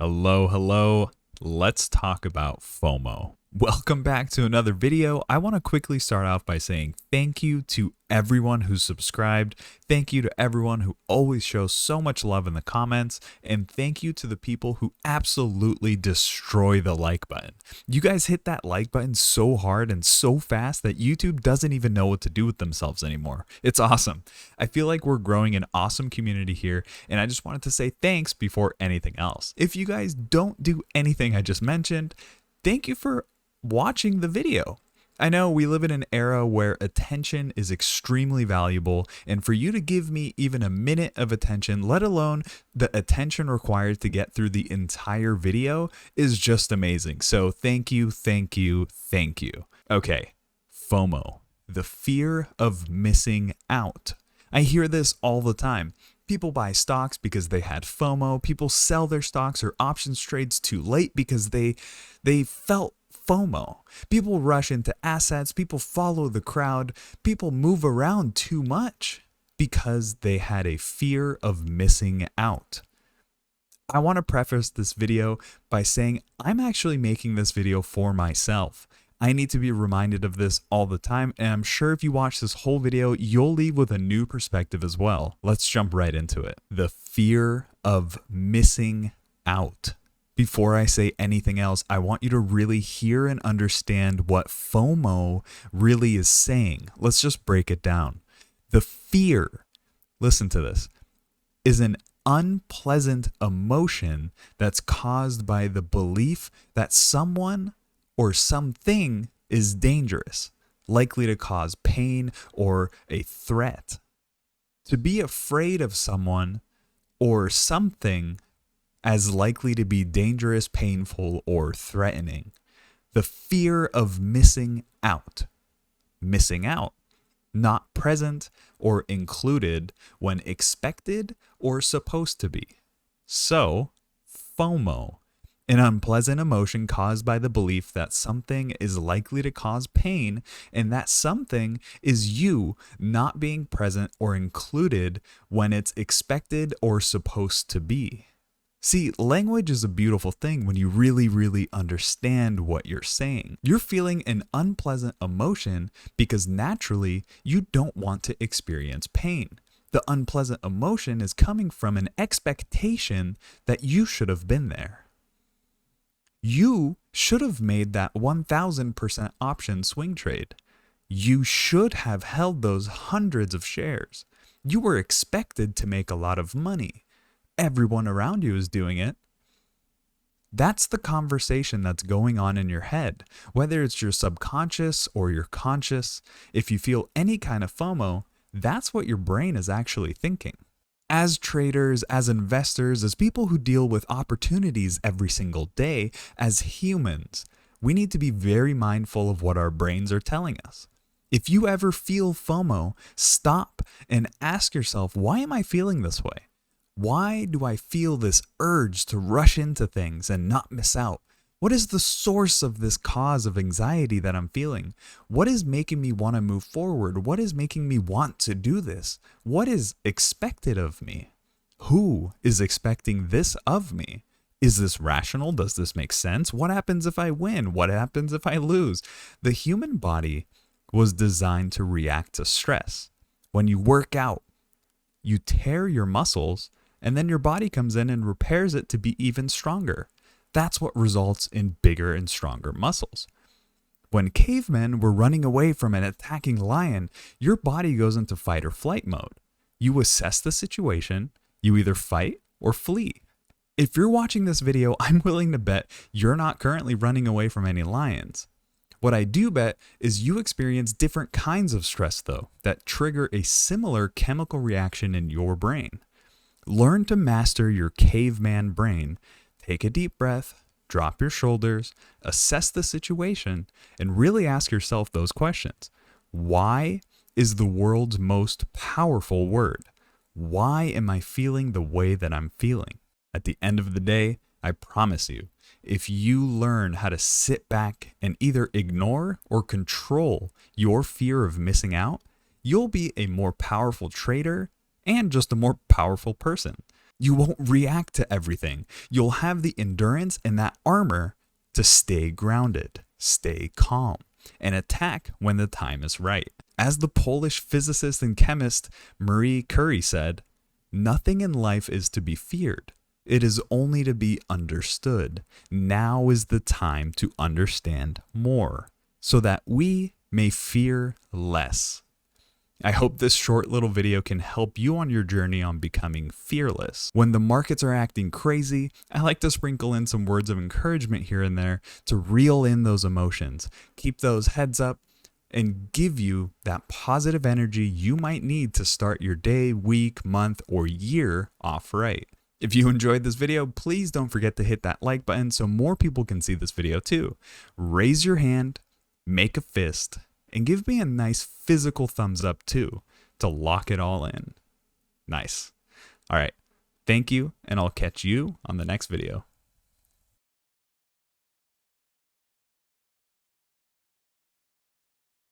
Hello, hello. Let's talk about FOMO. Welcome back to another video. I want to quickly start off by saying thank you to everyone who's subscribed. Thank you to everyone who always shows so much love in the comments. And thank you to the people who absolutely destroy the like button. You guys hit that like button so hard and so fast that YouTube doesn't even know what to do with themselves anymore. It's awesome. I feel like we're growing an awesome community here, and I just wanted to say thanks before anything else. If you guys don't do anything I just mentioned, thank you for watching the video. I know we live in an era where attention is extremely valuable, and for you to give me even a minute of attention, let alone the attention required to get through the entire video, is just amazing. So thank you, thank you, thank you. Okay, FOMO, the fear of missing out. I hear this all the time. People buy stocks because they had FOMO. People sell their stocks or options trades too late because they felt FOMO. People rush into assets, people follow the crowd, people move around too much because they had a fear of missing out. I want to preface this video by saying I'm actually making this video for myself. I need to be reminded of this all the time, and I'm sure if you watch this whole video, you'll leave with a new perspective as well. Let's jump right into it. The fear of missing out. Before I say anything else, I want you to really hear and understand what FOMO really is saying. Let's just break it down. The fear, listen to this, is an unpleasant emotion that's caused by the belief that someone or something is dangerous, likely to cause pain or a threat. To be afraid of someone or something as likely to be dangerous, painful, or threatening. The fear of missing out. Missing out. Not present or included when expected or supposed to be. So, FOMO. An unpleasant emotion caused by the belief that something is likely to cause pain, and that something is you not being present or included when it's expected or supposed to be. See, language is a beautiful thing when you really understand what you're saying. You're feeling an unpleasant emotion because naturally you don't want to experience pain. The unpleasant emotion is coming from an expectation that you should have been there. You should have made that 1000% option swing trade. You should have held those hundreds of shares. You were expected to make a lot of money. Everyone around you is doing it. That's the conversation that's going on in your head, whether it's your subconscious or your conscious. If you feel any kind of FOMO, that's what your brain is actually thinking. As traders, as investors, as people who deal with opportunities every single day, as humans, we need to be very mindful of what our brains are telling us. If you ever feel FOMO, stop and ask yourself, why am I feeling this way? Why do I feel this urge to rush into things and not miss out? What is the source of this cause of anxiety that I'm feeling? What is making me want to move forward? What is making me want to do this? What is expected of me? Who is expecting this of me? Is this rational? Does this make sense? What happens if I win? What happens if I lose? The human body was designed to react to stress. When you work out, you tear your muscles, and then your body comes in and repairs it to be even stronger. That's what results in bigger and stronger muscles. When cavemen were running away from an attacking lion, your body goes into fight or flight mode. You assess the situation, you either fight or flee. If you're watching this video, I'm willing to bet you're not currently running away from any lions. What I do bet is you experience different kinds of stress though, that trigger a similar chemical reaction in your brain. Learn to master your caveman brain. Take a deep breath, drop your shoulders, assess the situation, and really ask yourself those questions. Why is the world's most powerful word? Why am I feeling the way that I'm feeling? At the end of the day, I promise you, if you learn how to sit back and either ignore or control your fear of missing out, you'll be a more powerful trader and just a more powerful person. You won't react to everything. You'll have the endurance and that armor to stay grounded, stay calm, and attack when the time is right. As the Polish physicist and chemist Marie Curie said, "Nothing in life is to be feared. It is only to be understood. Now is the time to understand more, so that we may fear less." I hope this short little video can help you on your journey on becoming fearless. When the markets are acting crazy, I like to sprinkle in some words of encouragement here and there to reel in those emotions, keep those heads up, and give you that positive energy you might need to start your day, week, month, or year off right. If you enjoyed this video, please don't forget to hit that like button so more people can see this video too. Raise your hand, make a fist, and give me a nice physical thumbs up too to lock it all in. Nice. All right. Thank you, and I'll catch you on the next video.